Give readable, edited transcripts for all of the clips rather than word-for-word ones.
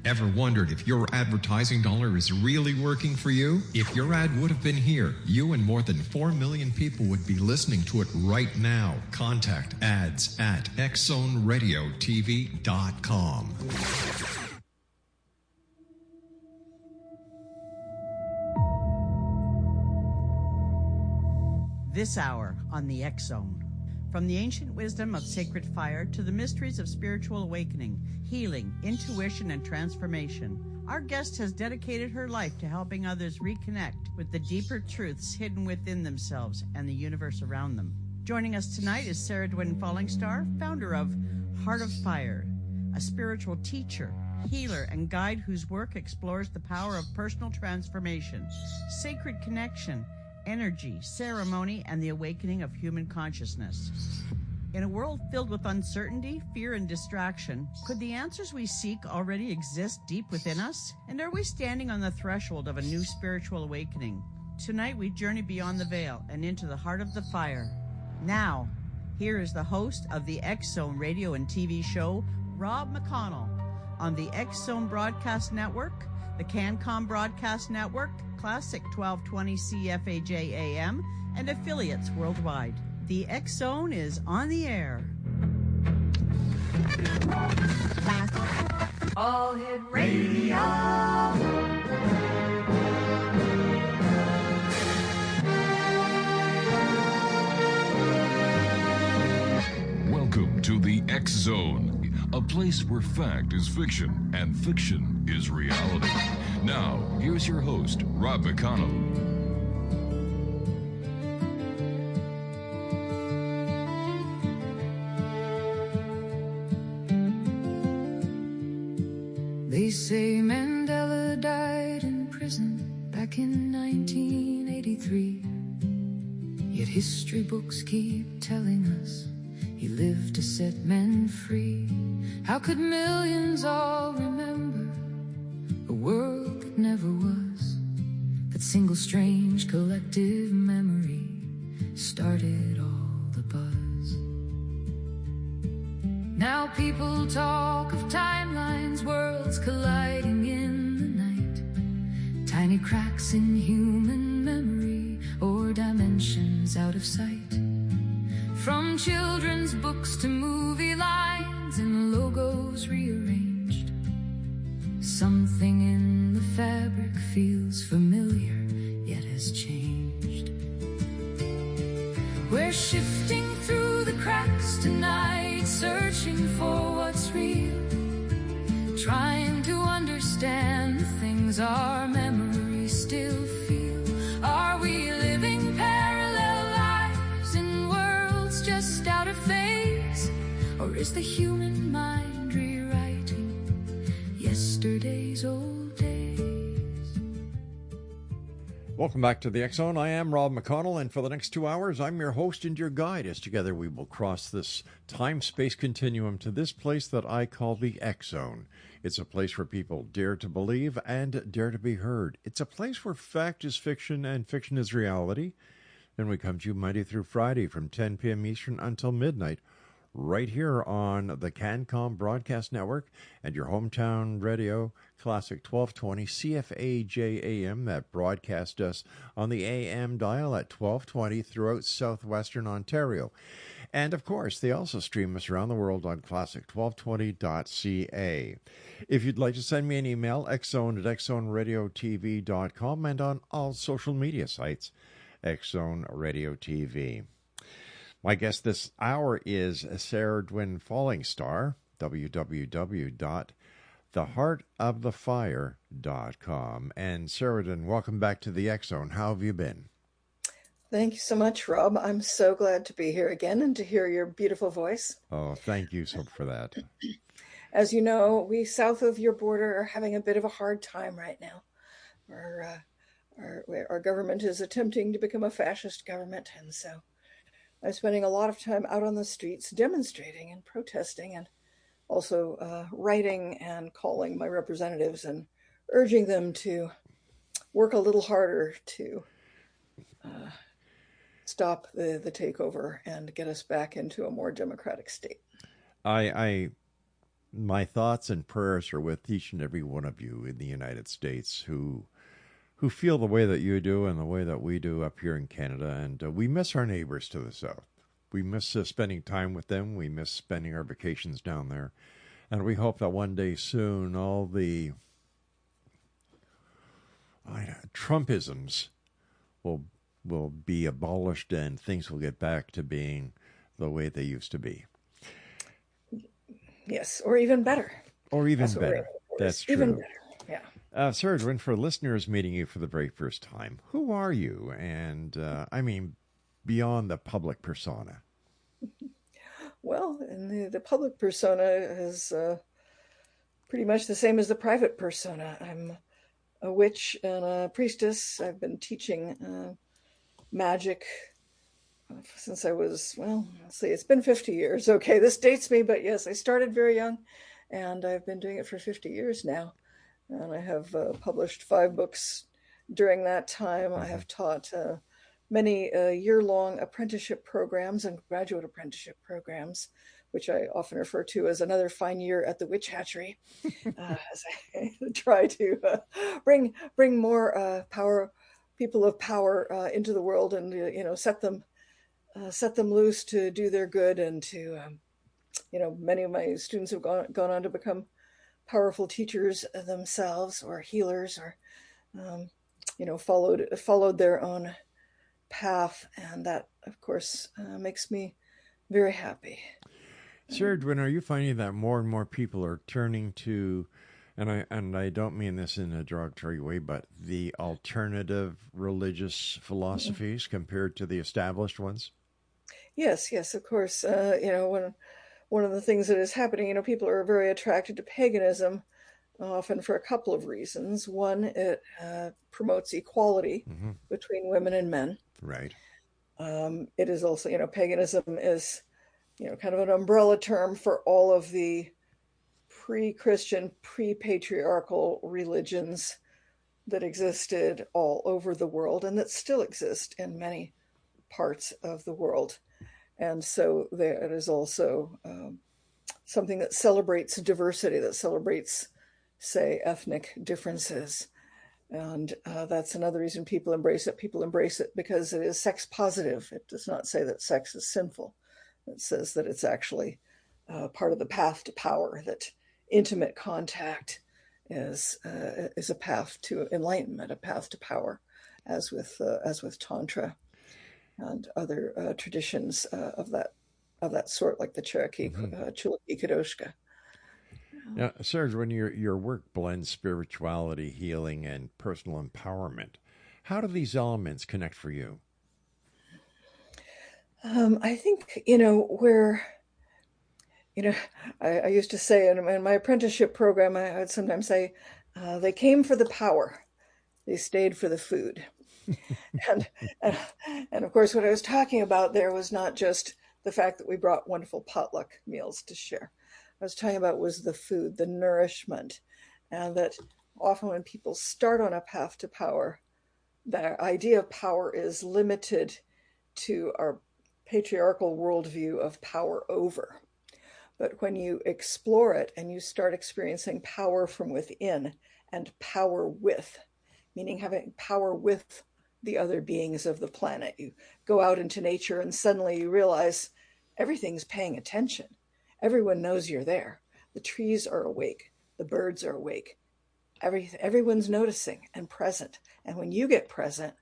Ever wondered if your advertising dollar is really working for you? If your ad would have been here, you and more than 4 million people would be listening to it right now. Contact ads at xzoneradiotv.com. This hour on the X Zone. From the ancient wisdom of sacred fire to the mysteries of spiritual awakening, healing, intuition, and transformation, our guest has dedicated her life to helping others reconnect with the deeper truths hidden within themselves and the universe around them. Joining us tonight is Cerridwen Fallingstar, founder of Heart of Fire, a spiritual teacher, healer, and guide whose work explores the power of personal transformation, sacred connection, energy, ceremony, and the awakening of human consciousness. In a world filled with uncertainty, fear, and distraction, could the answers we seek already exist deep within us? And are we standing on the threshold of a new spiritual awakening? Tonight we journey beyond the veil and into the heart of the fire. Now, here is the host of the X Zone radio and TV show, Rob McConnell, on the X Zone Broadcast Network, the CanCom Broadcast Network, Classic 1220 CFAJ AM, and affiliates worldwide. The X Zone is on the air. All Hit Radio. Welcome to the X Zone, a place where fact is fiction and fiction is reality. Now, here's your host, Rob McConnell. They say Mandela died in prison back in 1983. Yet history books keep telling us he lived to set men free. How could millions all remember a world that never was? That single strange collective memory started all the buzz. Now people talk of timelines, worlds colliding in the night, tiny cracks in human memory or dimensions out of sight. From children's books to movie lines and logos rearranged, something in the fabric feels familiar, yet has changed. We're shifting through the cracks tonight, searching for what's real, trying to understand the things our memories still feel. Are we living parallel lives in worlds just out of phase? Or is the human mind rewriting yesterday's old days? Welcome back to the X Zone. I am Rob McConnell, and for the next 2 hours, I'm your host and your guide as together we will cross this time-space continuum to this place that I call the X Zone. It's a place where people dare to believe and dare to be heard. It's a place where fact is fiction and fiction is reality. And we come to you Monday through Friday from 10 p.m. Eastern until midnight, right here on the CanCom Broadcast Network and your hometown radio, Classic 1220 CFAJ AM, that broadcast us on the AM dial at 1220 throughout southwestern Ontario. And, of course, they also stream us around the world on classic1220.ca. If you'd like to send me an email, xzone@xzoneradiotv.com, and on all social media sites, X Zone Radio TV. My guest this hour is Cerridwen Fallingstar, www.theheartofthefire.com. And Cerridwen, welcome back to the X Zone. How have you been? Thank you so much, Rob. I'm so glad to be here again and to hear your beautiful voice. Oh, thank you so for that. As you know, we south of your border are having a bit of a hard time right now. Our government is attempting to become a fascist government, and so I'm spending a lot of time out on the streets demonstrating and protesting, and also writing and calling my representatives and urging them to work a little harder to stop the takeover and get us back into a more democratic state. I my thoughts and prayers are with each and every one of you in the United States who feel the way that you do and the way that we do up here in Canada. And we miss our neighbors to the south. We miss spending time with them. We miss spending our vacations down there. And we hope that one day soon all the Trumpisms will be abolished and things will get back to being the way they used to be. Yes, or even better. Or even better. That's true. Even better, yeah. Cerridwen, for listeners meeting you for the very first time, who are you? And, I mean, beyond the public persona. Well, and the public persona is pretty much the same as the private persona. I'm a witch and a priestess. I've been teaching magic since I was, well, let's see, it's been 50 years. Okay, this dates me, but yes, I started very young, and I've been doing it for 50 years now. And I have published 5 books during that time. I have taught many year-long apprenticeship programs and graduate apprenticeship programs, which I often refer to as another fine year at the witch hatchery, as I try to bring more people of power into the world, and set them loose to do their good, and to many of my students have gone on to become powerful teachers themselves, or healers, or followed their own path, and that, of course, makes me very happy. Cerridwen, are you finding that more and more people are turning to, and I don't mean this in a derogatory way, but the alternative religious philosophies compared to the established ones? Yes, of course. One of the things that is happening, people are very attracted to paganism, often for a couple of reasons. One, it promotes equality between women and men. Right. It is also, paganism is, kind of an umbrella term for all of the pre-Christian, pre-patriarchal religions that existed all over the world and that still exist in many parts of the world. And so it is also something that celebrates diversity, that celebrates, say, ethnic differences. And that's another reason people embrace it. People embrace it because it is sex positive. It does not say that sex is sinful. It says that it's actually part of the path to power, that intimate contact is a path to enlightenment, a path to power, as with Tantra and other traditions of that sort, like the Cherokee Chulaki Kadoshka. Now, Serge, when your work blends spirituality, healing, and personal empowerment, how do these elements connect for you? I think, where, I used to say in my apprenticeship program, I would sometimes say, they came for the power, they stayed for the food. and of course, what I was talking about there was not just the fact that we brought wonderful potluck meals to share. I was talking about was the food, the nourishment, and that often when people start on a path to power, the idea of power is limited to our patriarchal worldview of power over. But when you explore it and you start experiencing power from within and power with, meaning having power with the other beings of the planet, you go out into nature and suddenly you realize everything's paying attention. Everyone knows you're there. The trees are awake. The birds are awake. Everyone's noticing and present. And when you get present,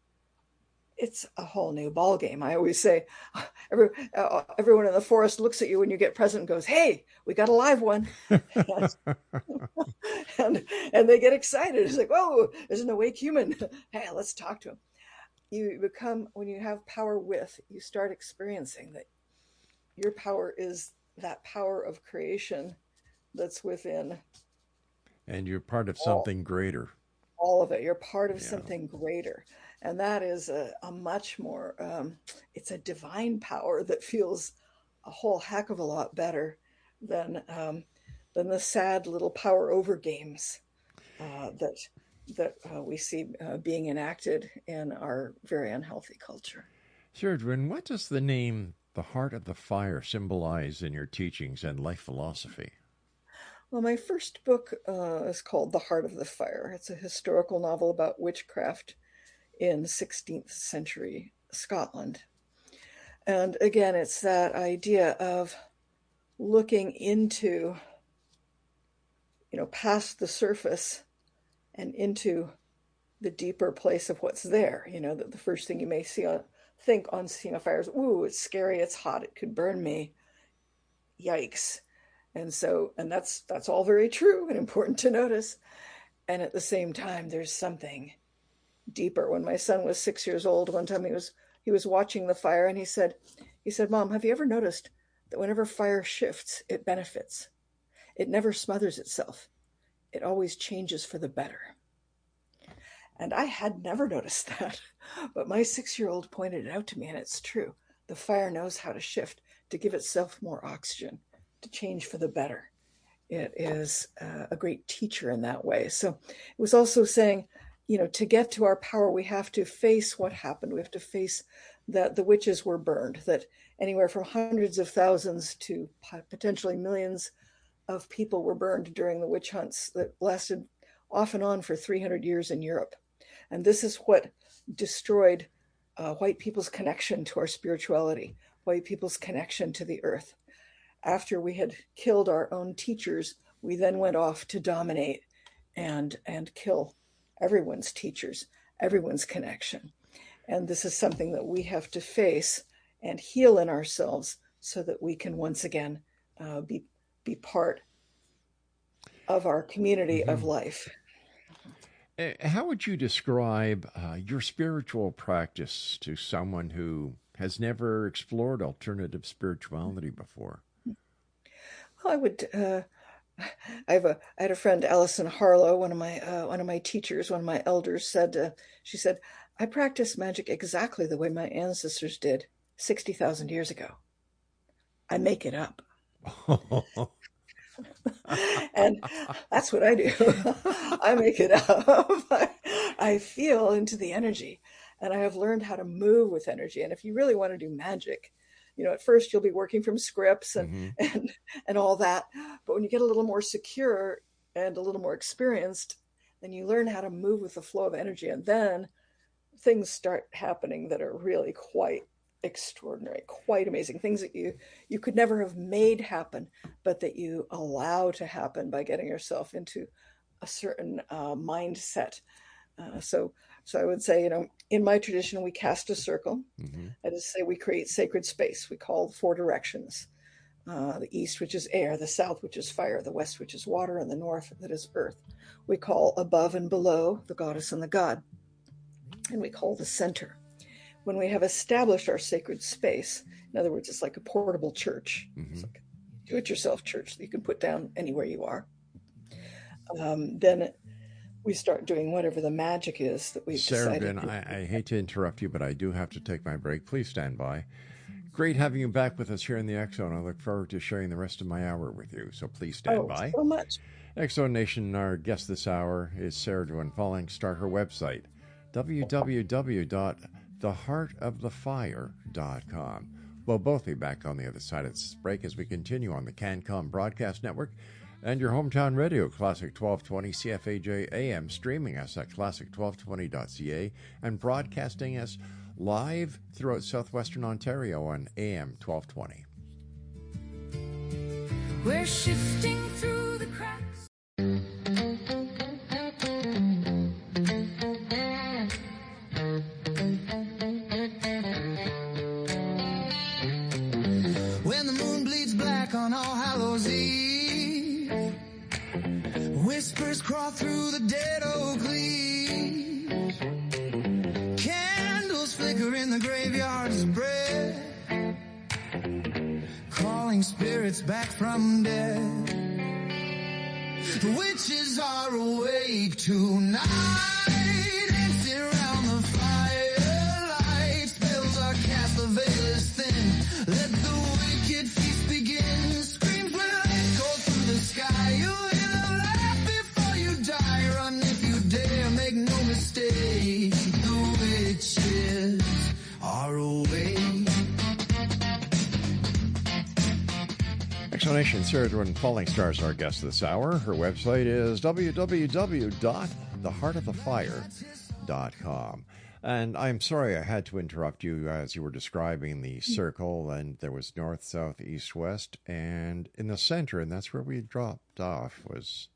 it's a whole new ball game. I always say, everyone in the forest looks at you when you get present and goes, "Hey, we got a live one," and they get excited. It's like, "Whoa, there's an awake human. Hey, let's talk to him." You become, when you have power with, you start experiencing that your power is that power of creation that's within. And you're part of something greater. All of it. You're part of something greater. And that is a much more, it's a divine power that feels a whole heck of a lot better than the sad little power over games that we see being enacted in our very unhealthy culture. Cerridwen, what does the name the Heart of the Fire symbolize in your teachings and life philosophy? Well, my first book is called The Heart of the Fire. It's a historical novel about witchcraft in 16th century Scotland. And again, it's that idea of looking into, past the surface and into the deeper place of what's there. The first thing you may think on seeing a fire is, ooh, it's scary, it's hot, it could burn me. Yikes. And that's all very true and important to notice. And at the same time, there's something deeper. When my son was 6 years old, one time he was watching the fire, and he said, Mom, have you ever noticed that whenever fire shifts, it benefits? It never smothers itself. It always changes for the better. And I had never noticed that, but my 6-year-old pointed it out to me, and it's true. The fire knows how to shift, to give itself more oxygen, to change for the better. It is a great teacher in that way. So it was also saying, to get to our power, we have to face what happened. We have to face that the witches were burned, that anywhere from hundreds of thousands to potentially millions of people were burned during the witch hunts that lasted off and on for 300 years in Europe. And this is what destroyed white people's connection to our spirituality, white people's connection to the earth. After we had killed our own teachers, we then went off to dominate and kill everyone's teachers, everyone's connection. And this is something that we have to face and heal in ourselves so that we can once again be part of our community of life. How would you describe your spiritual practice to someone who has never explored alternative spirituality before? Well, I had a friend, Alison Harlow, one of my teachers, one of my elders, she said, I practice magic exactly the way my ancestors did 60,000 years ago. I make it up. And that's what I do. I make it up. I feel into the energy, and I have learned how to move with energy. And if you really want to do magic, at first you'll be working from scripts and all that. But when you get a little more secure and a little more experienced, then you learn how to move with the flow of energy. And then things start happening that are really quite extraordinary, quite amazing, things that you could never have made happen, but that you allow to happen by getting yourself into a certain mindset. So I would say, in my tradition, we cast a circle. That is to say, we create sacred space. We call the four directions: the east, which is air; the south, which is fire; the west, which is water; and the north, that is earth. We call above and below the goddess and the god, and we call the center. When we have established our sacred space, in other words, it's like a portable church. It's like a do-it-yourself church that you can put down anywhere you are. Then we start doing whatever the magic is that we've decided. Cerridwen, I hate to interrupt you, but I do have to take my break. Please stand by. Great having you back with us here in the X-Zone. I look forward to sharing the rest of my hour with you, so please stand by. So much. X-Zone Nation, our guest this hour is Cerridwen Fallingstar. Her website, www.theheartofthefire.com. We'll both be back on the other side of this break as we continue on the CanCom Broadcast Network and your hometown radio, Classic 1220 CFAJ AM, streaming us at classic1220.ca and broadcasting us live throughout southwestern Ontario on AM 1220. We're shifting through the cracks. When the moon bleeds black on All Hallows Eve, whispers crawl through the dead oak leaves, candles flicker in the graveyard's bread, calling spirits back from death. The witches are awake tonight, dancing around the firelight. Spells are cast, the veil is thin. Let the wicked feast begin. Screams will echo through the sky. You'll hear them laugh before you die. Run if you dare, make no mistake. The witches are awake. Exonation, Cerridwen Fallingstar is our guest this hour. Her website is www.theheartofthefire.com. And I'm sorry I had to interrupt you as you were describing the circle, and there was north, south, east, west, and in the center, and that's where we dropped off, was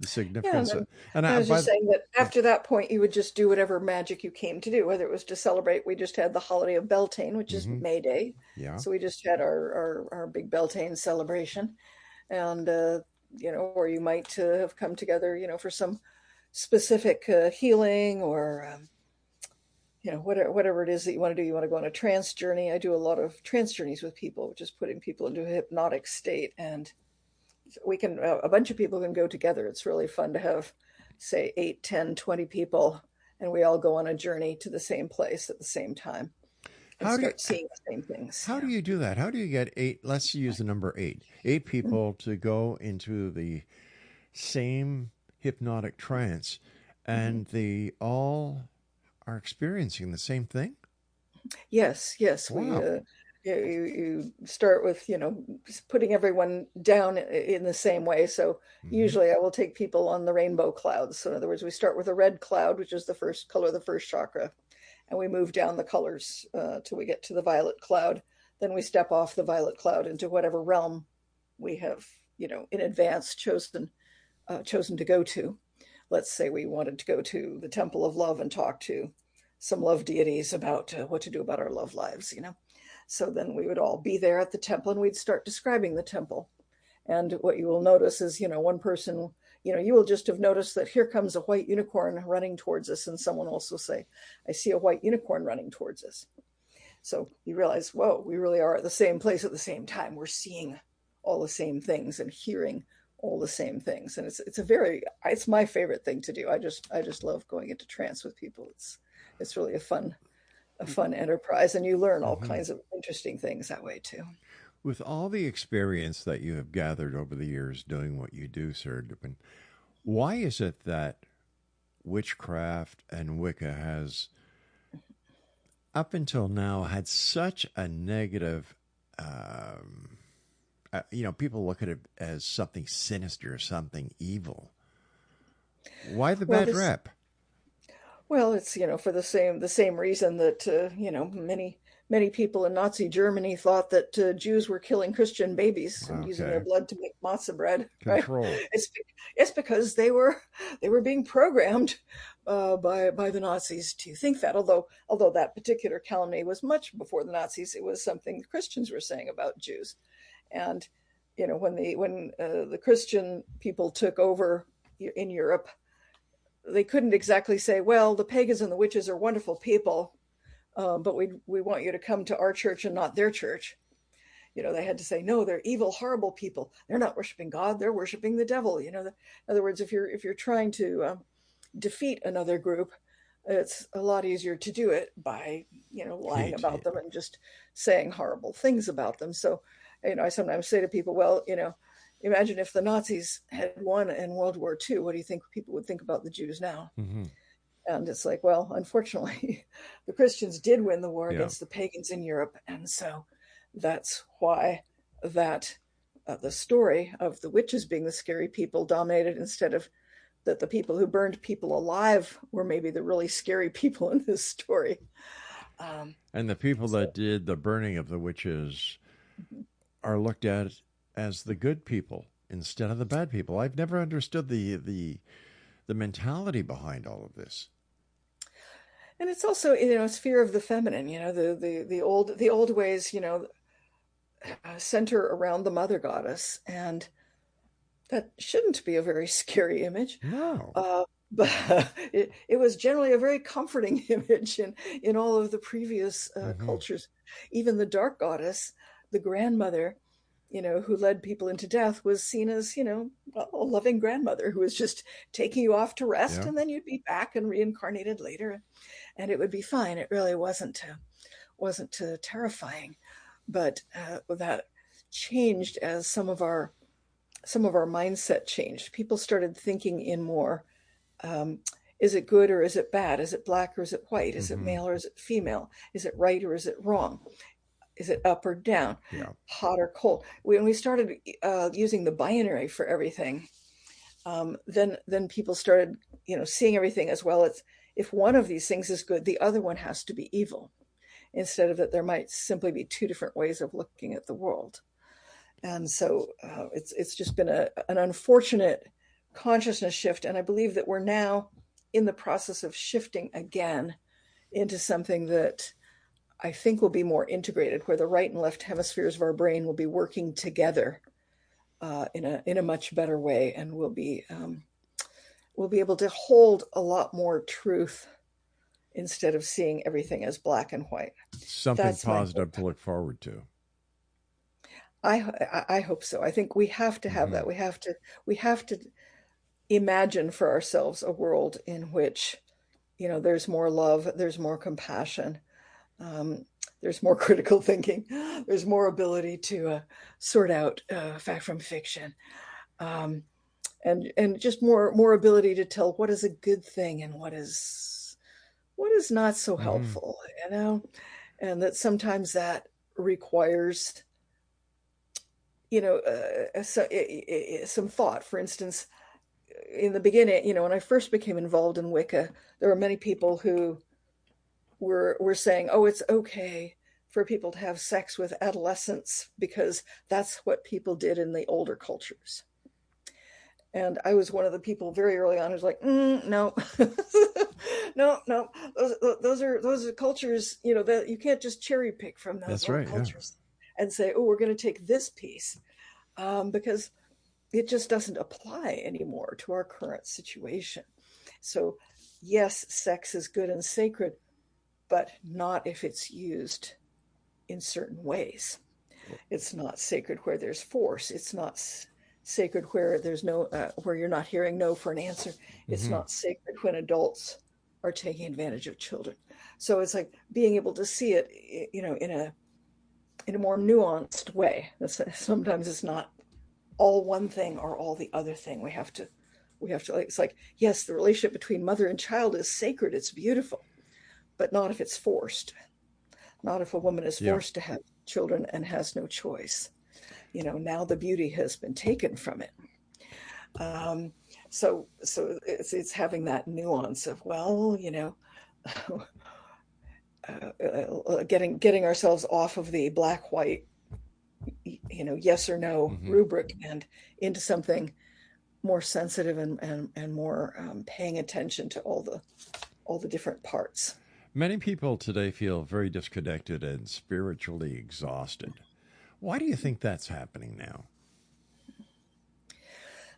the significance. Yeah, and I was just saying that after that point, you would just do whatever magic you came to do, whether it was to celebrate. We just had the holiday of Beltane, which is May Day. Yeah. So we just had our big Beltane celebration. And, or you might have come together, for some specific healing or, whatever it is that you want to do. You want to go on a trance journey. I do a lot of trance journeys with people, which is putting people into a hypnotic state. And we can, a bunch of people can go together. It's really fun to have, say, 8, 10, 20 people, and we all go on a journey to the same place at the same time and start seeing the same things. How do you do that? How do you get 8, let's use the number 8 people to go into the same hypnotic trance, and they all are experiencing the same thing? Yes. Wow. You start with, putting everyone down in the same way. So usually I will take people on the rainbow clouds. So in other words, we start with a red cloud, which is the first color, the first chakra, and we move down the colors till we get to the violet cloud. Then we step off the violet cloud into whatever realm we have, in advance chosen to go to. Let's say we wanted to go to the Temple of Love and talk to some love deities about what to do about our love lives, So then we would all be there at the temple and we'd start describing the temple. And what you will notice is, one person, you will just have noticed that here comes a white unicorn running towards us. And someone else will say, I see a white unicorn running towards us. So you realize, whoa, we really are at the same place at the same time. We're seeing all the same things and hearing all the same things. And it's my favorite thing to do. I just love going into trance with people. It's really a fun enterprise, and you learn all kinds of interesting things that way too. With all the experience that you have gathered over the years doing what you do, Cerridwen, why is it that witchcraft and Wicca has, up until now, had such a negative, people look at it as something sinister, something evil? Why the bad rep? Well, it's, for the same reason that, many people in Nazi Germany thought that Jews were killing Christian babies and using their blood to make matzah bread. Control. Right? It's because they were being programmed by the Nazis to think that. Although that particular calumny was much before the Nazis, it was something the Christians were saying about Jews. And when the Christian people took over in Europe, they couldn't exactly say, well, the pagans and the witches are wonderful people, but we want you to come to our church and not their church. They had to say, no, they're evil, horrible people. They're not worshiping God. They're worshiping the devil. In other words, if you're trying to defeat another group, it's a lot easier to do it by, lying about them and just saying horrible things about them. So, I sometimes say to people, well, imagine if the Nazis had won in World War II, what do you think people would think about the Jews now? And it's like, well, unfortunately, the Christians did win the war against the pagans in Europe. And so that's why the story of the witches being the scary people dominated, instead of that the people who burned people alive were maybe the really scary people in this story. And the people that did the burning of the witches are looked at as the good people instead of the bad people. I've never understood the mentality behind all of this. And it's also, it's fear of the feminine, the old ways, center around the mother goddess. And that shouldn't be a very scary image. No. But it was generally a very comforting image in all of the previous cultures. Even the dark goddess, the grandmother, who led people into death, was seen as, a loving grandmother who was just taking you off to rest, and then you'd be back and reincarnated later, and it would be fine. It really wasn't terrifying, but that changed as some of our mindset changed. People started thinking in more, is it good or is it bad? Is it black or is it white? Is it male or is it female? Is it right or is it wrong? Is it up or down? Yeah. Hot or cold? When we started using the binary for everything, then people started, seeing everything as well. It's if one of these things is good, the other one has to be evil, instead of that there might simply be two different ways of looking at the world. And so it's just been an unfortunate consciousness shift. And I believe that we're now in the process of shifting again into something that I think will be more integrated, where the right and left hemispheres of our brain will be working together in a much better way, and we'll be able to hold a lot more truth instead of seeing everything as black and white. Something That's positive to look forward to. I hope so. I think we have to have that. We have to imagine for ourselves a world in which, there's more love, there's more compassion, there's more critical thinking, there's more ability to sort out fact from fiction, and just more ability to tell what is a good thing and what is not so helpful, and that sometimes that requires some thought. For instance, in the beginning, when I first became involved in Wicca, there were many people who were saying, oh, it's okay for people to have sex with adolescents because that's what people did in the older cultures. And I was one of the people very early on who's like, no, no, those are cultures, that you can't just cherry pick from those. That's right, cultures and say, oh, we're going to take this piece, because it just doesn't apply anymore to our current situation. So yes, sex is good and sacred, but not if it's used in certain ways. It's not sacred where there's force. It's not sacred where there's no, where you're not hearing no for an answer. It's not sacred when adults are taking advantage of children. So it's like being able to see it, in a more nuanced way. Sometimes it's not all one thing or all the other thing. We have to, it's like, yes, the relationship between mother and child is sacred. It's beautiful, but not if it's forced. Not if a woman is forced to have children and has no choice. Now the beauty has been taken from it. So it's having that nuance of, getting ourselves off of the black white, yes or no rubric, and into something more sensitive and more paying attention to all the different parts. Many people today feel very disconnected and spiritually exhausted. Why do you think that's happening now?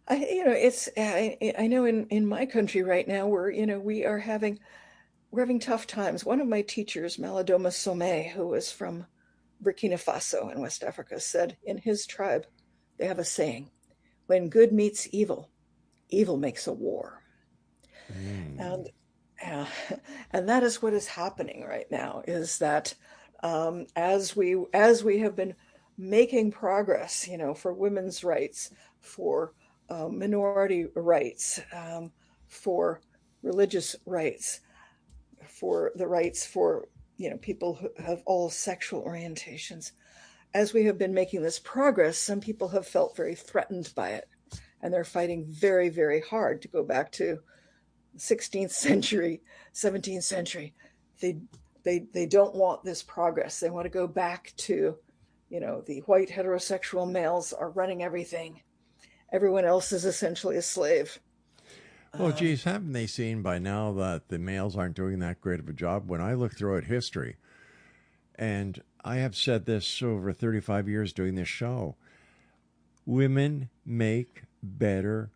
I know in my country right now we're having tough times. One of my teachers, Malidoma Somé, who was from Burkina Faso in West Africa, said in his tribe they have a saying: when good meets evil, evil makes a war. And that is what is happening right now, is that as we have been making progress, for women's rights, for minority rights, for religious rights, for the rights for people who have all sexual orientations, as we have been making this progress, some people have felt very threatened by it, and they're fighting very, very hard to go back to 16th century, 17th century. They don't want this progress. They want to go back to, the white heterosexual males are running everything. Everyone else is essentially a slave. Well, geez, haven't they seen by now that the males aren't doing that great of a job? When I look throughout history, and I have said this over 35 years doing this show, women make better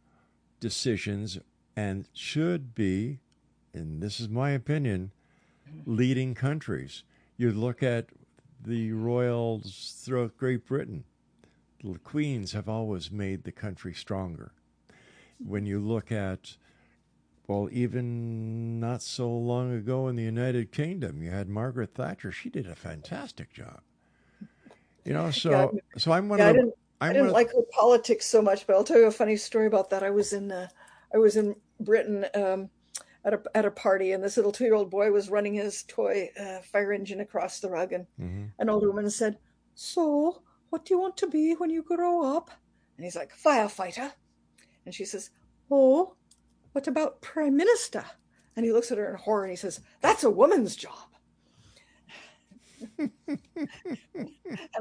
decisions and should be, and this is my opinion, leading countries. You look at the royals throughout Great Britain. The queens have always made the country stronger. When you look at, even not so long ago in the United Kingdom, you had Margaret Thatcher. She did a fantastic job. So I'm one of the... I didn't like her politics so much, but I'll tell you a funny story about that. I was in Britain at at a party, and this little 2-year-old boy was running his toy fire engine across the rug, and an older woman said, "So, what do you want to be when you grow up?" And he's like, "Firefighter." And she says, "Oh, what about Prime Minister?" And he looks at her in horror and he says, "That's a woman's job." And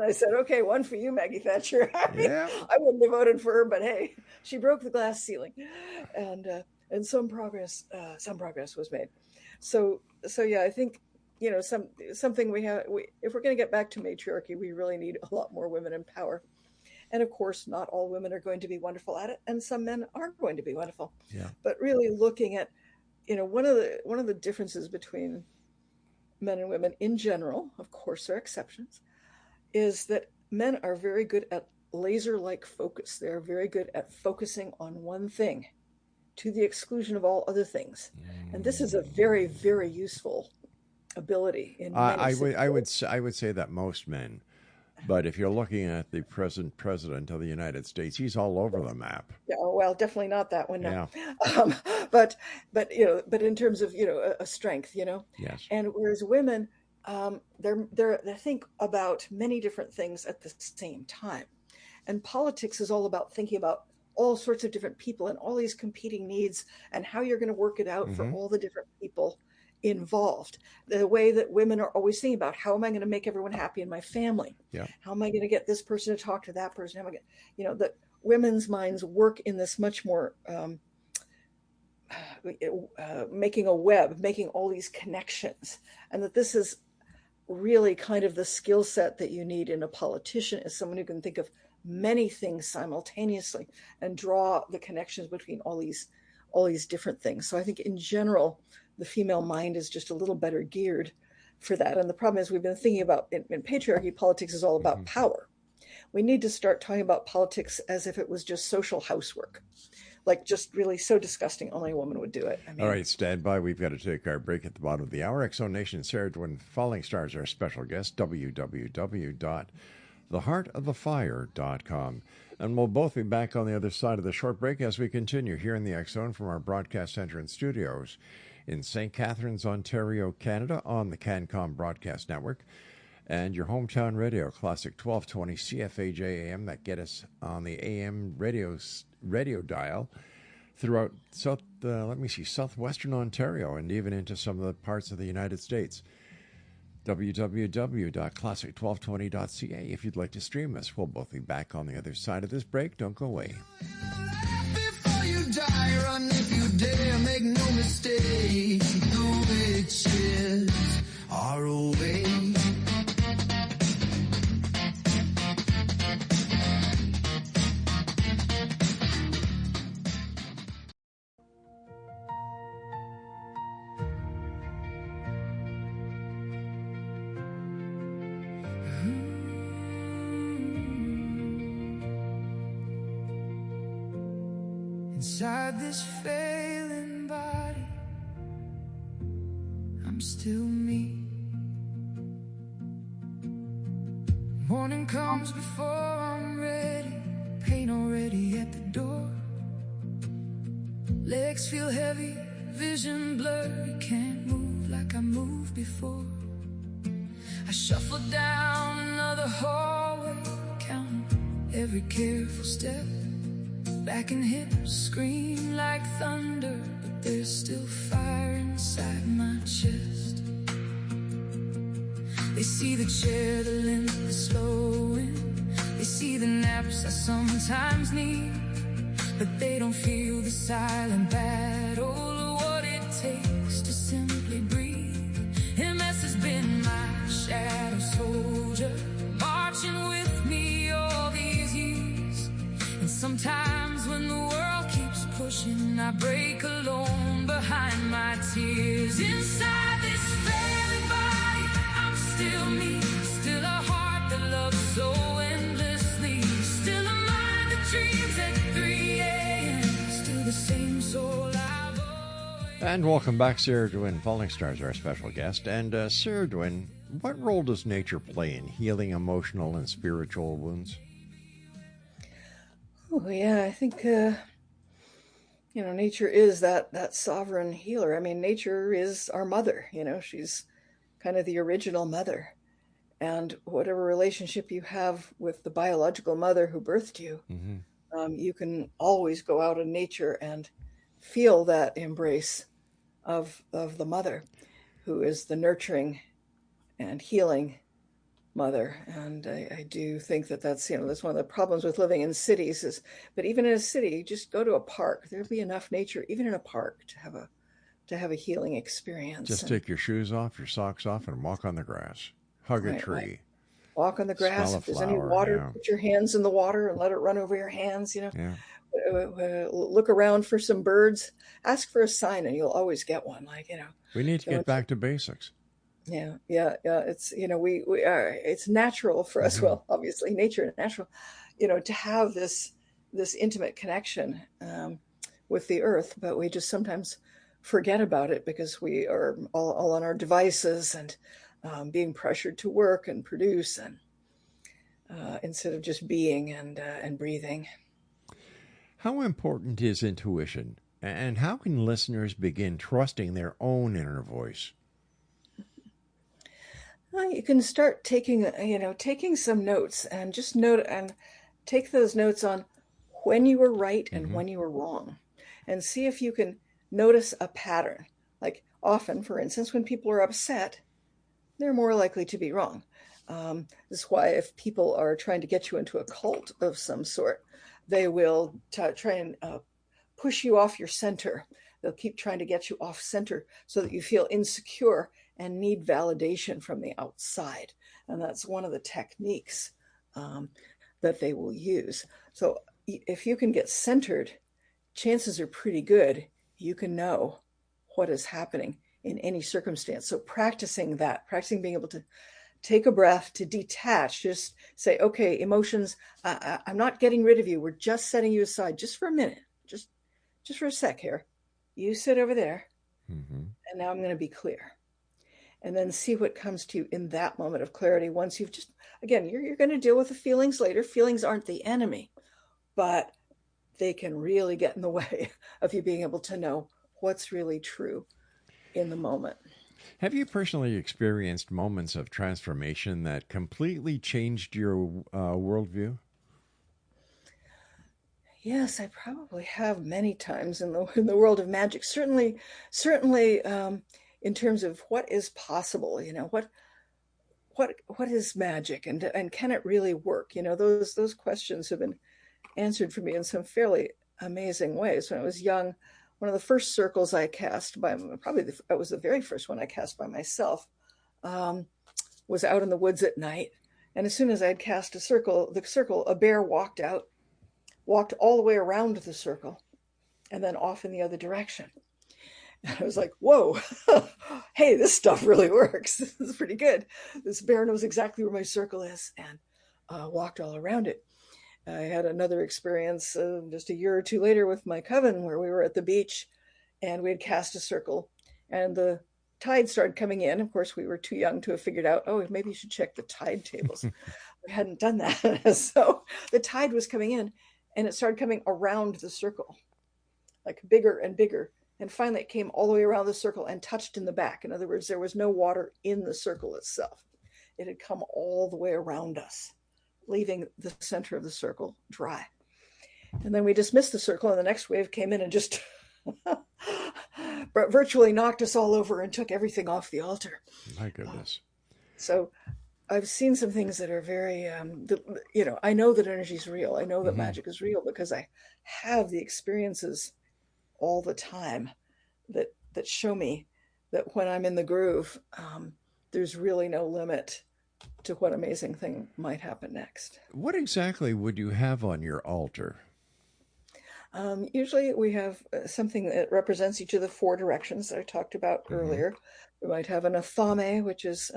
I said, "Okay, one for you, Maggie Thatcher." I mean, I wouldn't have voted for her, but hey, she broke the glass ceiling, and some progress was made. So yeah, I think, you know, something if we're going to get back to matriarchy, we really need a lot more women in power. And of course, not all women are going to be wonderful at it, and some men aren't going to be wonderful. Yeah. But really looking at, you know, one of the differences between men and women in general, of course there are exceptions, is that men are very good at laser-like focus. They're very good at focusing on one thing to the exclusion of all other things. And this is a very, very useful ability in many situations. I would say that most men. But if you're looking at the present president of the United States, he's all over the map. Yeah, well, definitely not that one. No. Yeah. But you know, but in terms of, you know, a strength, you know. Yes. And whereas women, they think about many different things at the same time, and politics is all about thinking about all sorts of different people and all these competing needs and how you're going to work it out for all the different people involved. The way that women are always thinking about, how am I going to make everyone happy in my family? Yeah. How am I going to get this person to talk to that person? How am I going, you know, that women's minds work in this much more making a web, making all these connections, and that this is really kind of the skill set that you need in a politician, is someone who can think of many things simultaneously and draw the connections between all these different things. So I think in general, the female mind is just a little better geared for that. And the problem is, we've been thinking about in patriarchy, politics is all about power. We need to start talking about politics as if it was just social housework, like just really so disgusting, only a woman would do it. I mean, all right, stand by. We've got to take our break at the bottom of the hour. X-Zone Nation, Cerridwen Fallingstar is our special guest, www.theheartofthefire.com. And we'll both be back on the other side of the short break as we continue here in the X-Zone from our broadcast center and studios in St. Catharines, Ontario, Canada, on the CanCom Broadcast Network, and your hometown radio, Classic 1220 CFAJ AM, that get us on the AM radio dial throughout southwestern Ontario and even into some of the parts of the United States. www.classic1220.ca if you'd like to stream us. We'll both be back on the other side of this break. Don't go away. Before you die, run if you dare, make no mistake, the witches are away. Inside this failing body, I'm still me. Morning comes before I'm ready, pain already at the door. Legs feel heavy, vision blurry, can't move like I moved before. I shuffle down another hallway, counting every careful step. Back and hips scream like thunder, but there's still fire inside my chest. They see the chair, the length, the slowing. They see the naps I sometimes need, but they don't feel the silent battle or what it takes to simply breathe. MS has been my shadow soldier, marching with me all these years. And sometimes when the world keeps pushing, I break alone behind my tears. Inside this failing body, I'm still me, still a heart that loves so endlessly, still a mind that dreams at 3 a.m., still the same soul I've always... And welcome back. Cerridwen Fallingstar is our special guest. And Cerridwen, what role does nature play in healing emotional and spiritual wounds? Oh, yeah, I think, you nature is that sovereign healer. I mean, nature is our mother, she's kind of the original mother. And whatever relationship you have with the biological mother who birthed you, you can always go out in nature and feel that embrace of the mother, who is the nurturing and healing mother. And I do think that's that's one of the problems with living in cities but even in a city, just go to a park. There'll be enough nature, even in a park, to have a healing experience. Just take your shoes off, your socks off, and walk on the grass. Hug a tree. Right. Walk on the grass. Smell If there's flower, any water, put your hands in the water and let it run over your hands. Look around for some birds. Ask for a sign, and you'll always get one. We need to get back to basics. Yeah. It's we are. It's natural for us. Well, obviously, nature and natural. To have this intimate connection with the earth, but we just sometimes forget about it because we are all on our devices and being pressured to work and produce, and instead of just being and breathing. How important is intuition, and how can listeners begin trusting their own inner voice? Well, you can start taking some notes and just take those notes on when you were right and when you were wrong, and see if you can notice a pattern. Like often, for instance, when people are upset, they're more likely to be wrong. This is why if people are trying to get you into a cult of some sort, they will try and push you off your center. They'll keep trying to get you off center so that you feel insecure and need validation from the outside. And that's one of the techniques that they will use. So if you can get centered, chances are pretty good you can know what is happening in any circumstance. So practicing being able to take a breath, to detach, just say, okay, emotions, I'm not getting rid of you. We're just setting you aside just for a minute, just for a sec here. You sit over there, and now I'm going to be clear. And then see what comes to you in that moment of clarity. Once you've again, you're going to deal with the feelings later. Feelings aren't the enemy, but they can really get in the way of you being able to know what's really true in the moment. Have you personally experienced moments of transformation that completely changed your worldview? Yes, I probably have many times in the world of magic. Certainly, in terms of what is possible. What is magic, and can it really work? Those questions have been answered for me in some fairly amazing ways. When I was young, one of the first circles I cast it was the very first one I cast by myself, was out in the woods at night. And as soon as I'd cast the circle, a bear walked all the way around the circle and then off in the other direction. And I was like, whoa, hey, this stuff really works. This is pretty good. This bear knows exactly where my circle is, and walked all around it. I had another experience just a year or two later with my coven, where we were at the beach and we had cast a circle and the tide started coming in. Of course, we were too young to have figured out, oh, maybe you should check the tide tables. We hadn't done that. So the tide was coming in and it started coming around the circle, like bigger and bigger. And finally it came all the way around the circle and touched in the back. In other words, there was no water in the circle itself. It had come all the way around us, leaving the center of the circle dry. And then we dismissed the circle, and the next wave came in and just virtually knocked us all over and took everything off the altar. My goodness. So I've seen some things that are very, I know that energy is real. I know that magic is real because I have the experiences all the time that show me that when I'm in the groove, there's really no limit to what amazing thing might happen next. What exactly would you have on your altar? Usually we have something that represents each of the four directions that I talked about earlier. We might have an athame, which is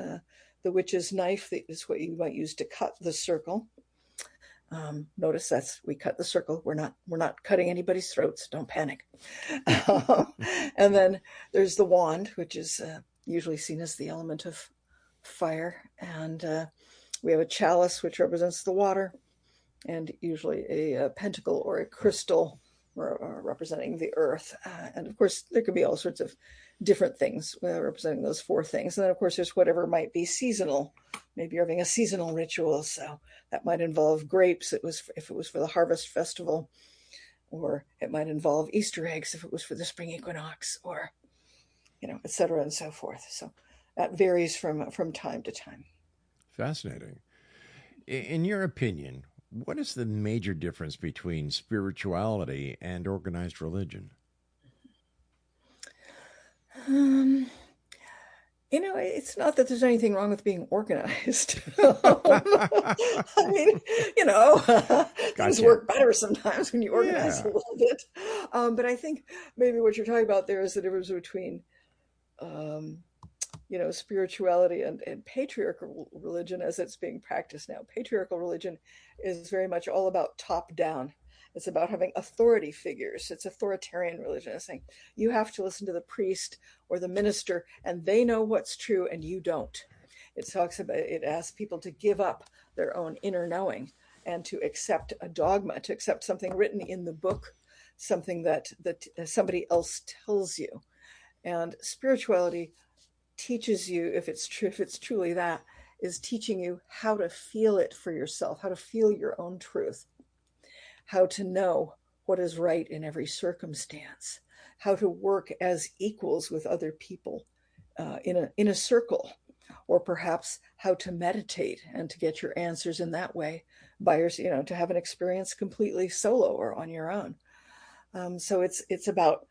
the witch's knife. That is what you might use to cut the circle. Notice we cut the circle. We're not cutting anybody's throats. Don't panic. And then there's the wand, which is usually seen as the element of fire. And we have a chalice, which represents the water, and usually a pentacle or a crystal representing the earth. And of course, there could be all sorts of different things representing those four things. And then, of course, there's whatever might be seasonal. Maybe you're having a seasonal ritual, so that might involve grapes. If it was for the harvest festival, or it might involve Easter eggs if it was for the spring equinox, or et cetera and so forth. So that varies from time to time. Fascinating. In your opinion, what is the major difference between spirituality and organized religion? It's not that there's anything wrong with being organized. I mean, things work better sometimes when you organize a little bit. But I think maybe what you're talking about there is the difference between, spirituality and patriarchal religion as it's being practiced now. Patriarchal religion is very much all about top down. It's about having authority figures. It's authoritarian religion. It's saying you have to listen to the priest or the minister, and they know what's true and you don't. It asks people to give up their own inner knowing and to accept a dogma, to accept something written in the book, something that somebody else tells you. And spirituality teaches you, if it's truly that, is teaching you how to feel it for yourself, how to feel your own truth, how to know what is right in every circumstance, how to work as equals with other people in a circle, or perhaps how to meditate and to get your answers in that way to have an experience completely solo or on your own. So it's about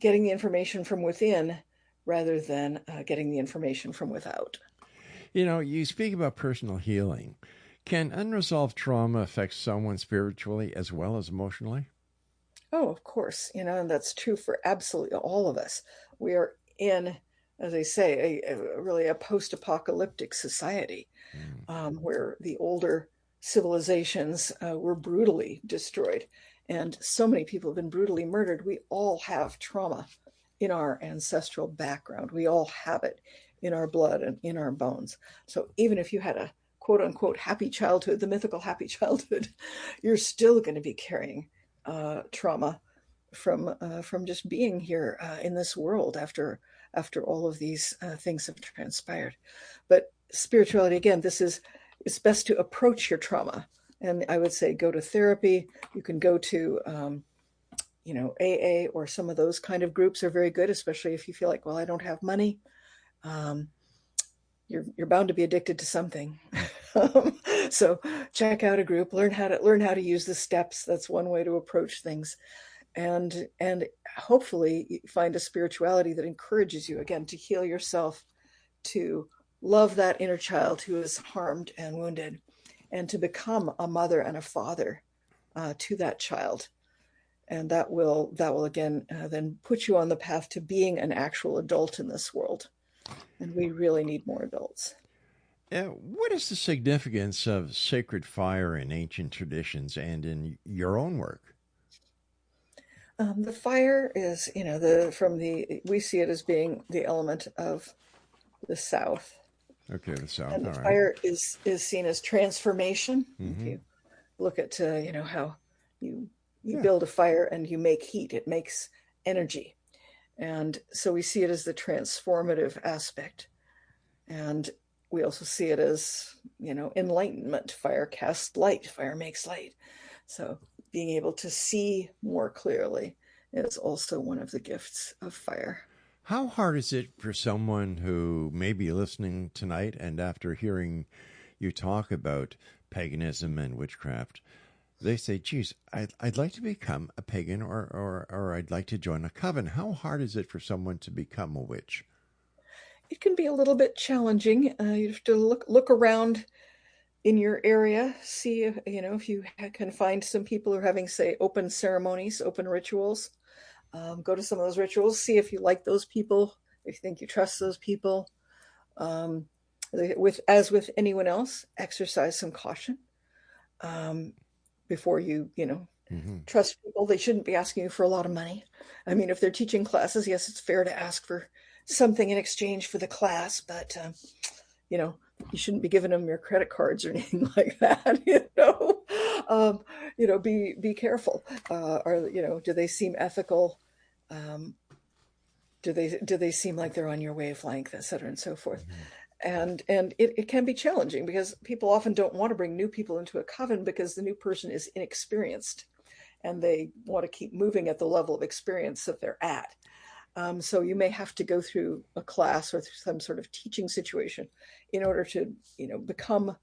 getting the information from within rather than getting the information from without. You speak about personal healing. Can unresolved trauma affect someone spiritually as well as emotionally? Oh, of course. And that's true for absolutely all of us. We are in, as I say, really a post-apocalyptic society where the older civilizations were brutally destroyed. And so many people have been brutally murdered. We all have trauma in our ancestral background. We all have it in our blood and in our bones. So even if you had a quote unquote happy childhood, the mythical happy childhood, you're still going to be carrying trauma from just being here in this world after all of these things have transpired. But spirituality, again, it's best to approach your trauma. And I would say go to therapy. You can go to AA or some of those kind of groups are very good, especially if you feel like, well, I don't have money. You're bound to be addicted to something. So check out a group, learn how to use the steps. That's one way to approach things. And hopefully find a spirituality that encourages you, again, to heal yourself, to love that inner child who is harmed and wounded, and to become a mother and a father to that child. And that will again then put you on the path to being an actual adult in this world. And we really need more adults. What is the significance of sacred fire in ancient traditions and in your own work? The fire is, we see it as being the element of the South. Okay, the South. And the all right. fire is seen as transformation. Mm-hmm. If you look at, how you build a fire and you make heat, it makes energy. And so we see it as the transformative aspect. And we also see it as, enlightenment. Fire casts light, fire makes light. So being able to see more clearly is also one of the gifts of fire. How hard is it for someone who may be listening tonight and after hearing you talk about paganism and witchcraft, they say, geez, I'd like to become a pagan or I'd like to join a coven. How hard is it for someone to become a witch? It can be a little bit challenging. You have to look around in your area, see if you can find some people who are having, say, open ceremonies, open rituals. Go to some of those rituals, see if you like those people, if you think you trust those people. As with anyone else, exercise some caution before you trust people. They shouldn't be asking you for a lot of money. I mean, if they're teaching classes, yes, it's fair to ask for something in exchange for the class, but the you shouldn't be giving them your credit cards or anything like that. Be careful. Do they seem ethical? Do they seem like they're on your wavelength, et cetera, and so forth? And it can be challenging because people often don't want to bring new people into a coven because the new person is inexperienced and they want to keep moving at the level of experience that they're at. So you may have to go through a class or through some sort of teaching situation in order to, become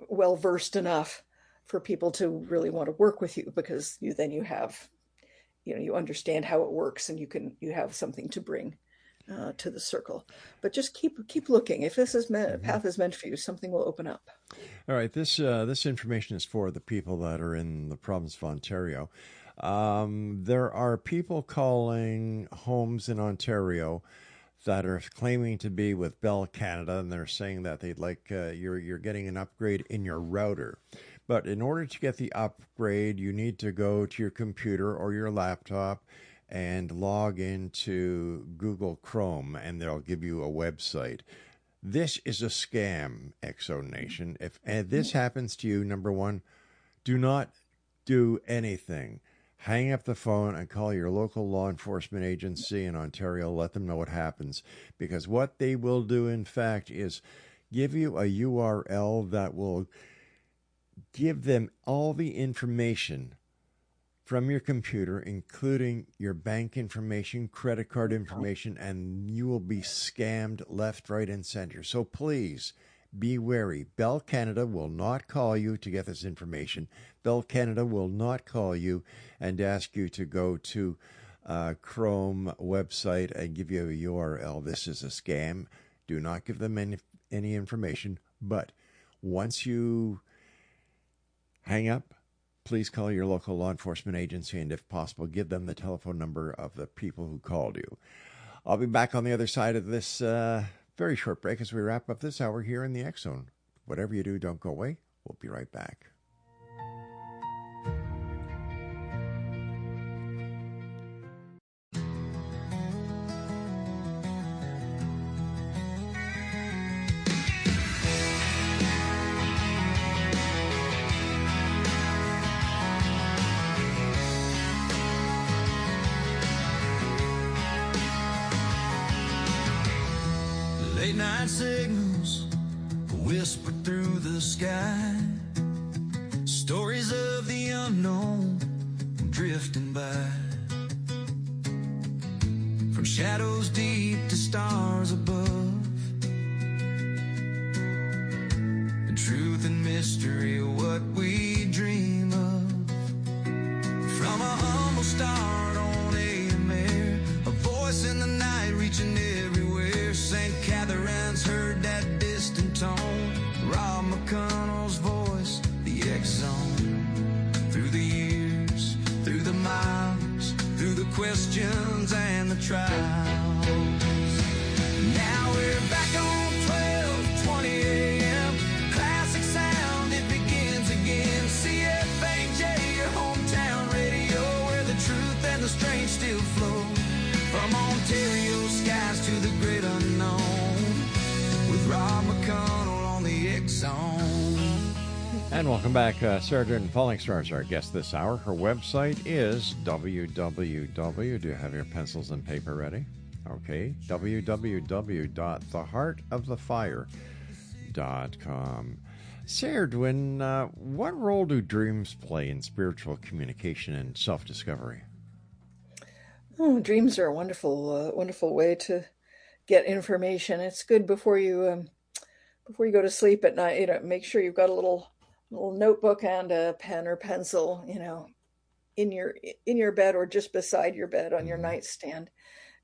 well versed enough for people to really want to work with you, because you have, you understand how it works and you have something to bring to the circle. But just keep looking. If this path is meant for you, something will open up. All right. This information is for the people that are in the province of Ontario. There are people calling homes in Ontario that are claiming to be with Bell Canada, and they're saying that they'd like you're getting an upgrade in your router. But in order to get the upgrade, you need to go to your computer or your laptop and log into Google Chrome, and they'll give you a website. This is a scam, Exo Nation. If this happens to you, number one, do not do anything. Hang up the phone and call your local law enforcement agency in Ontario. Let them know what happens. Because what they will do, in fact, is give you a URL that will give them all the information from your computer, including your bank information, credit card information, and you will be scammed left, right, and center. So please be wary. Bell Canada will not call you to get this information. Bell Canada will not call you and ask you to go to Chrome website and give you a URL. This is a scam. Do not give them any information. But once you hang up, please call your local law enforcement agency, and if possible, give them the telephone number of the people who called you. I'll be back on the other side of this very short break as we wrap up this hour here in the X Zone. Whatever you do, don't go away. We'll be right back. Late night signals whisper through the sky, stories of the unknown drifting by, from shadows deep to stars above. The truth and mystery, what we dream of. From a humble start on AM air, a voice in the night reaching everywhere. St. Catherine's heard that distant tone. Rob McConnell's voice, the X Zone. Through the years, through the miles, through the questions and the trials. Now we're back on 12:20 a.m. Classic sound, it begins again. CFAJ, your hometown radio, where the truth and the strange still flow. From Ontario skies to the great unknown, with Rob McConnell on the X Zone. And welcome back. Cerridwen Fallingstar is our guest this hour. Her website is www. Do you have your pencils and paper ready? Okay. www.theheartofthefire.com. Cerridwen, what role do dreams play in spiritual communication and self-discovery? Oh, dreams are a wonderful way to get information. It's good before you go to sleep at night. Make sure you've got a little notebook and a pen or pencil, in your bed or just beside your bed on your nightstand.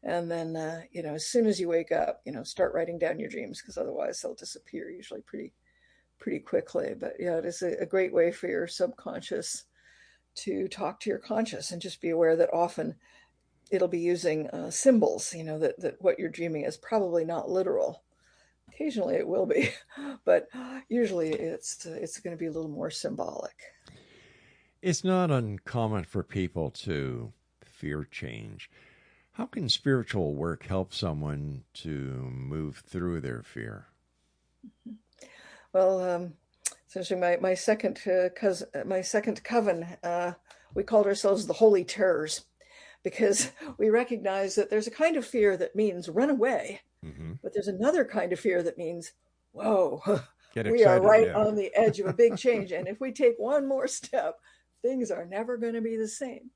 And then, as soon as you wake up, start writing down your dreams, because otherwise they'll disappear usually pretty quickly. But yeah, it is a great way for your subconscious to talk to your conscious, and just be aware that often it'll be using symbols, that what you're dreaming is probably not literal. Occasionally it will be, but usually it's going to be a little more symbolic. It's not uncommon for people to fear change. How can spiritual work help someone to move through their fear? Well, essentially, my second my second coven, we called ourselves the Holy Terrors, because we recognize that there's a kind of fear that means run away, but there's another kind of fear that means, whoa, Get we are excited, right yeah. on the edge of a big change, and if we take one more step, things are never going to be the same.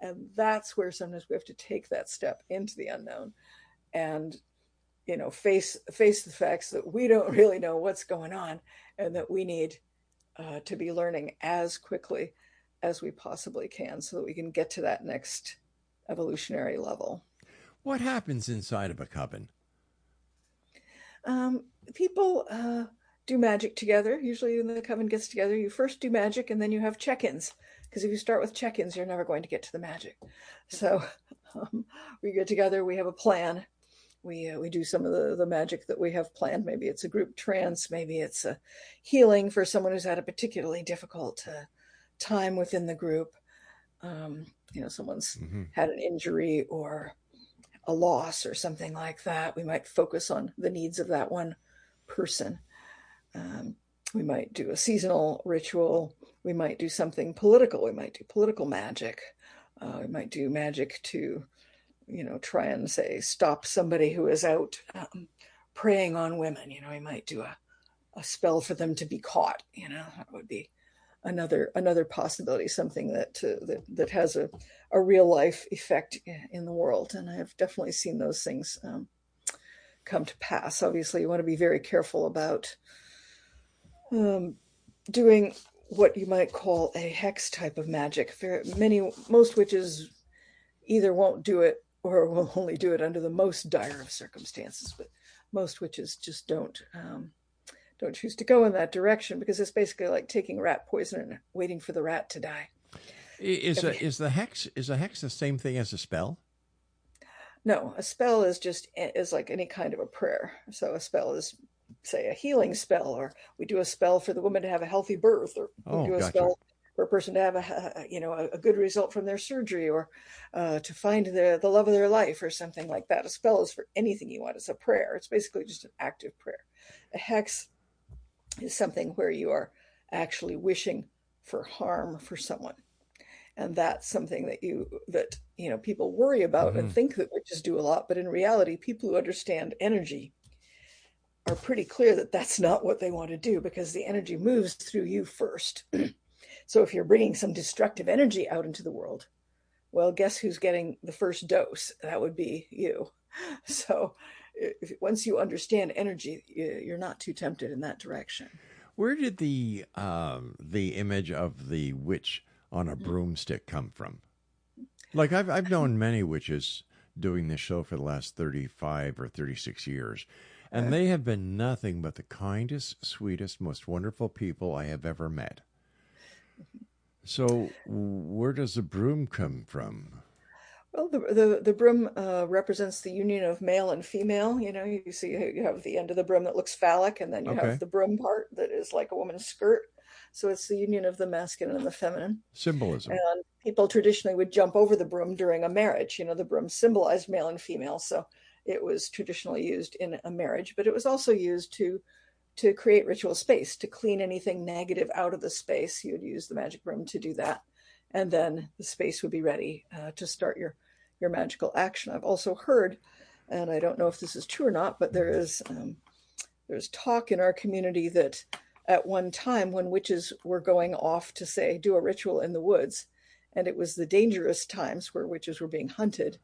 And that's where sometimes we have to take that step into the unknown and face the facts that we don't really know what's going on, and that we need to be learning as quickly as we possibly can so that we can get to that next evolutionary level. What happens inside of a coven? People do magic together. Usually when the coven gets together, you first do magic and then you have check-ins, because if you start with check-ins, you're never going to get to the magic. So we get together, we have a plan. We do some of the magic that we have planned. Maybe it's a group trance, maybe it's a healing for someone who's had a particularly difficult time within the group. Someone's had an injury or a loss or something like that. We might focus on the needs of that one person. We might do a seasonal ritual. We might do something political. We might do political magic. We might do magic to try and say, stop somebody who is out preying on women. We might do a spell for them to be caught. That would be another possibility, something that has a real life effect in the world. And I have definitely seen those things come to pass. Obviously, you want to be very careful about doing what you might call a hex type of magic. Most witches either won't do it or will only do it under the most dire of circumstances, but most witches just don't choose to go in that direction, because it's basically like taking rat poison and waiting for the rat to die. Is a hex the same thing as a spell? No, a spell is like any kind of a prayer. So a spell is, say, a healing spell, or we do a spell for the woman to have a healthy birth, or we do a spell for a person to have a good result from their surgery, or to find the love of their life, or something like that. A spell is for anything you want. It's a prayer. It's basically just an active prayer. A hex is something where you are actually wishing for harm for someone. And that's something that people worry about and think that witches do a lot. But in reality, people who understand energy are pretty clear that that's not what they want to do, because the energy moves through you first. So if you're bringing some destructive energy out into the world, well, guess who's getting the first dose? That would be you. So once you understand energy, you're not too tempted in that direction. Where did the image of the witch on a broomstick come from? Like I've known many witches doing this show for the last 35 or 36 years, and they have been nothing but the kindest, sweetest, most wonderful people I have ever met. So where does the broom come from? Well, the broom represents the union of male and female. You see, you have the end of the broom that looks phallic, and then you have the broom part that is like a woman's skirt. So it's the union of the masculine and the feminine. Symbolism. And people traditionally would jump over the broom during a marriage. The broom symbolized male and female, so it was traditionally used in a marriage, but it was also used to create ritual space, to clean anything negative out of the space. You would use the magic broom to do that, and then the space would be ready to start your magical action. I've also heard, and I don't know if this is true or not, but there's talk in our community that at one time, when witches were going off to, say, do a ritual in the woods, and it was the dangerous times where witches were being hunted,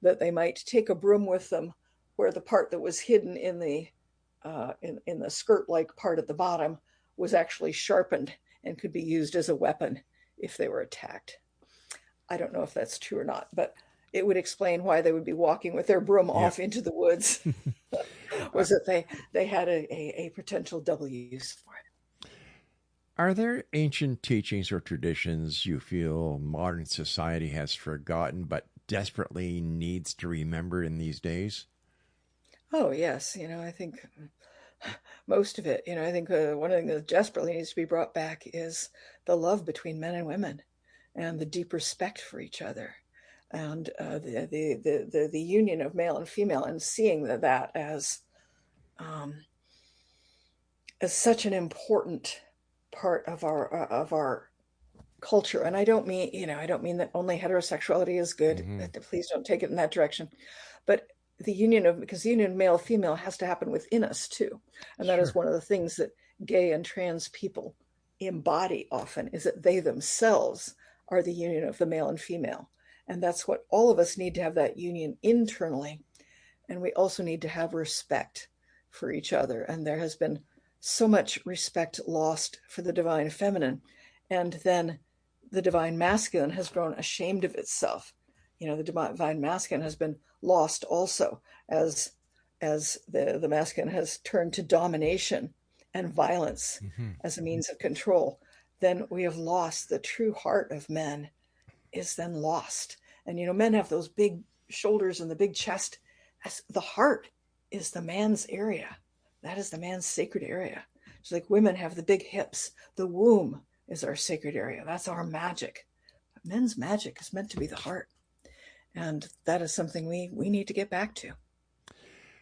that they might take a broom with them, where the part that was hidden in the skirt-like part at the bottom was actually sharpened and could be used as a weapon if they were attacked. I don't know if that's true or not, but it would explain why they would be walking with their broom off into the woods. Was that they had a potential double use for it. Are there ancient teachings or traditions you feel modern society has forgotten but desperately needs to remember in these days? Oh, yes. I think most of it. I think one thing that desperately needs to be brought back is the love between men and women, and the deep respect for each other, and the union of male and female, and seeing that as as such an important part of our culture. And I don't mean, I don't mean that only heterosexuality is good. Please don't take it in that direction. But because the union of male female has to happen within us too. And that is one of the things that gay and trans people embody often, is that they themselves are the union of the male and female. And that's what all of us need to have, that union internally. And we also need to have respect for each other. And there has been so much respect lost for the divine feminine. And then the divine masculine has grown ashamed of itself. The divine masculine has been lost also as the masculine has turned to domination and violence as a means of control. Then we have lost the true heart of men, is then lost. And, men have those big shoulders and the big chest. The heart is the man's area. That is the man's sacred area. It's like women have the big hips. The womb is our sacred area. That's our magic. But men's magic is meant to be the heart. And that is something we need to get back to.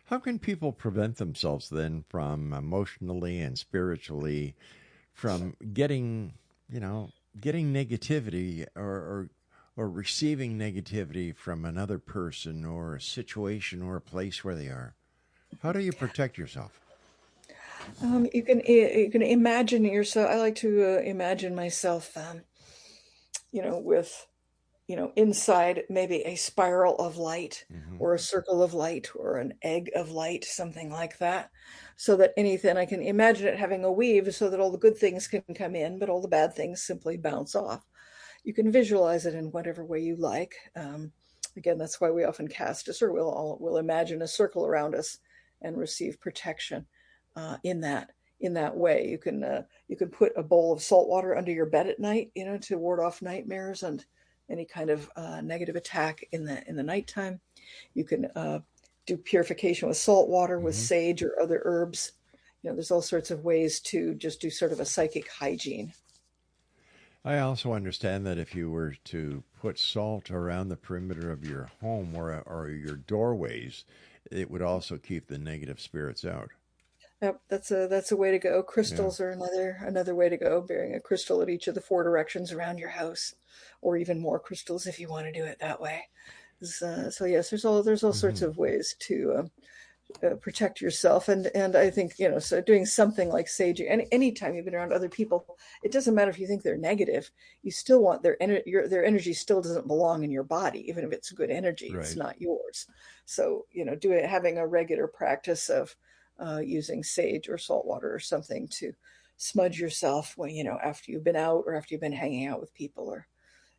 How can people prevent themselves then from emotionally and spiritually from getting negativity or receiving negativity from another person or a situation or a place where they are? How do you protect yourself? You can imagine yourself. I like to imagine myself, with, inside maybe a spiral of light or a circle of light or an egg of light, something like that. So that anything, I can imagine it having a weave so that all the good things can come in, but all the bad things simply bounce off. You can visualize it in whatever way you like. Again, that's why we often cast a circle. We'll imagine a circle around us and receive protection in that way. You can put a bowl of salt water under your bed at night, to ward off nightmares and any kind of negative attack in the nighttime. You can do purification with salt water, with sage or other herbs. There's all sorts of ways to just do sort of a psychic hygiene. I also understand that if you were to put salt around the perimeter of your home or your doorways, it would also keep the negative spirits out. Yep, that's a way to go. Crystals are another way to go. Burying a crystal at each of the 4 directions around your house, or even more crystals if you want to do it that way. So yes, there's all sorts of ways to protect yourself, and I think so doing something like saging. And anytime you've been around other people, it doesn't matter if you think they're negative. You still want their energy still doesn't belong in your body, even if it's good energy. Right. It's not yours. So having a regular practice of using sage or salt water or something to smudge yourself when after you've been out or after you've been hanging out with people or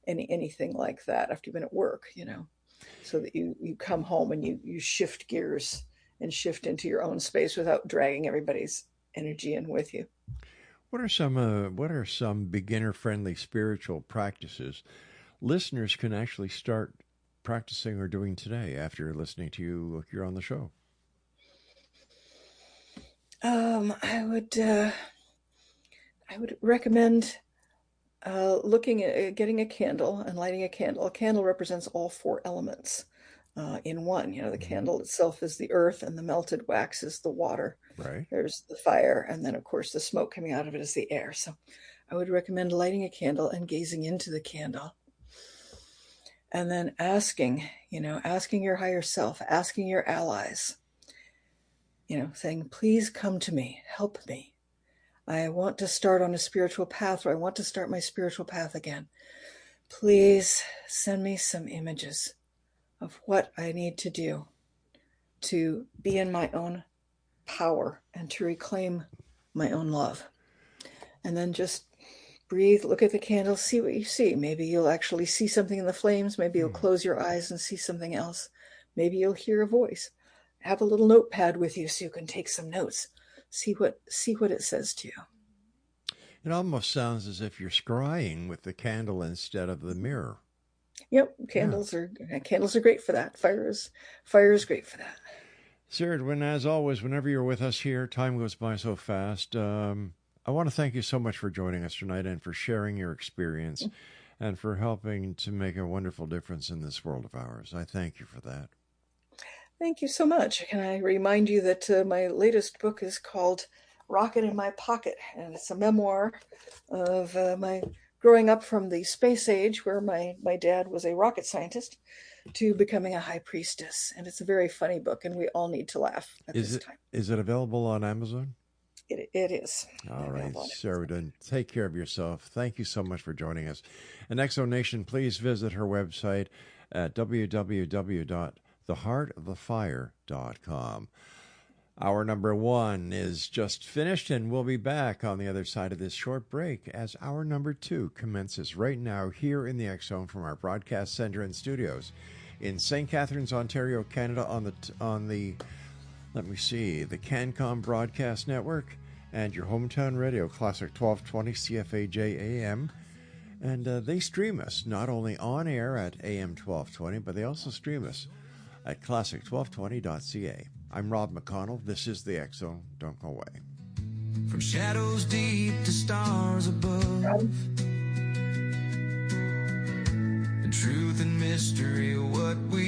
anything like that, after you've been at work, so that you come home and you shift gears and shift into your own space without dragging everybody's energy in with you. What are some beginner-friendly spiritual practices listeners can actually start practicing or doing today after listening to you here on the show? I would recommend looking at getting a candle and lighting a candle. A candle represents all 4 elements in one. The candle itself is the earth, and the melted wax is the water. Right. There's the fire, and then of course the smoke coming out of it is the air. So I would recommend lighting a candle and gazing into the candle, and then asking your higher self, asking your allies, saying, please come to me, help me. I want to start on a spiritual path, or I want to start my spiritual path again. Please send me some images of what I need to do to be in my own power and to reclaim my own love. And then just breathe, look at the candle, see what you see. Maybe you'll actually see something in the flames. Maybe you'll close your eyes and see something else. Maybe you'll hear a voice. Have a little notepad with you so you can take some notes. See what it says to you. It almost sounds as if you're scrying with the candle instead of the mirror. Yep, candles are great for that. Fire is great for that. Cerridwen, as always, whenever you're with us here, time goes by so fast. I want to thank you so much for joining us tonight and for sharing your experience and for helping to make a wonderful difference in this world of ours. I thank you for that. Thank you so much. Can I remind you that my latest book is called Rocket in My Pocket, and it's a memoir of my growing up from the space age, where my dad was a rocket scientist, to becoming a high priestess. And it's a very funny book, and we all need to laugh at this time. Is it available on Amazon? It is. All right, Cerridwen, take care of yourself. Thank you so much for joining us. And Exo Nation, please visit her website at www.theheartofthefire.com. Hour number 1 is just finished, and we'll be back on the other side of this short break as hour number 2 commences right now here in the X Zone from our broadcast center and studios in St. Catharines, Ontario, Canada, on the let me see, the CanCom Broadcast Network and your hometown radio, Classic 1220 CFAJ AM. And they stream us not only on air at AM 1220, but they also stream us at classic1220.ca. I'm Rob McConnell. This is the X Zone. Don't go away. From shadows deep to stars above, in truth and mystery, what we